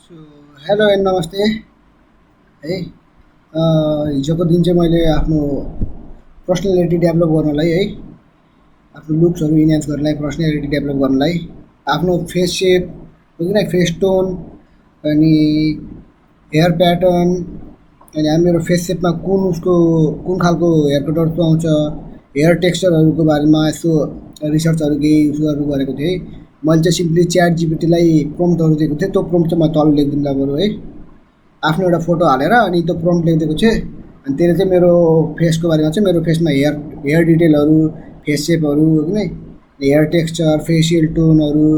So hello and नमस्ते है। हिजोको दिन चाहिँ मैले आफ्नो पर्सनालिटी डेभलप गर्नलाई है, आफ्नो लुक्सहरू इन्हान्स गर्नलाई, पर्सनालिटी डेभलप गर्नलाई, आफ्नो फेस सेप हो कि फेस टोन अनि हेयर प्याटर्न अनि मेरो फेस सेपमा कुन खालको हेयर कटहरू सुहाउँछ, हेयर टेक्स्चरहरूको बारेमा यसो रिसर्चहरू केही उसहरू गरेको थिएँ। मैले चाहिँ सिम्पली च्याट जिपिटीलाई प्रम्प्टहरू दिएको थिएँ, त्यो प्रम्प्ट चाहिँ म तल लेखिदिउँला बरु है। आफ्नो एउटा फोटो हालेर अनि त्यो प्रम्प्ट लेखिदिएको थिएँ। अनि त्यसले चाहिँ मेरो फेसको बारेमा चाहिँ मेरो फेसमा हेयर हेयर डिटेलहरू, फेस सेपहरू हो कि हेयर टेक्स्चर, फेसियल टोनहरू,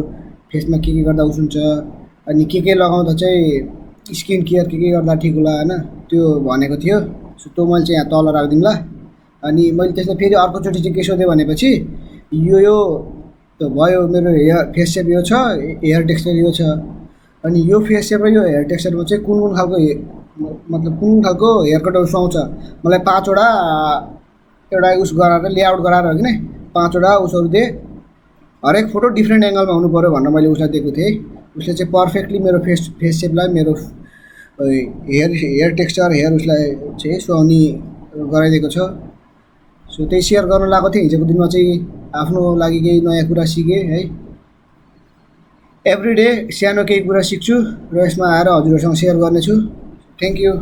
फेसमा के गर्दा उस हुन्छ, अनि के लगाउँदा चाहिँ स्किन केयर के गर्दा ठिक होला होइन, त्यो भनेको थियो। सो त्यो मैले चाहिँ यहाँ तल राखिदिउँला। अनि मैले त्यसलाई फेरि अर्कोचोटि चाहिँ के सोधेँ भनेपछि यो त भयो, मेरो हेयर फेस सेप यो छ, हेयर टेक्स्चर यो छ, अनि यो फेस सेप र यो हेयर टेक्स्चरमा चाहिँ कुन खालको मतलब कुन खालको हेयर कटहरू सुहाउँछ मलाई 5वटा एउटा उस गराएर लेआउट गराएर हो कि 5वटा उसहरू दिएँ। हरेक फोटो डिफ्रेन्ट एङ्गलमा हुनु पऱ्यो भनेर मैले उसलाई दिएको थिएँ। उसले चाहिँ पर्फेक्टली मेरो फेस सेपलाई, मेरो हेयर टेक्स्चर, हेयर उसलाई चाहिँ सुहाउने गराइदिएको छ। सो त्यही सेयर गर्न लगाएको थिएँ। हिजोको दिनमा चाहिँ आफ्नो लागि केही नयाँ कुरा सिकेँ है। एभ्री डे सानो केही कुरा सिक्छु र यसमा आएर हजुरहरूसँग सेयर गर्नेछु। Thank you.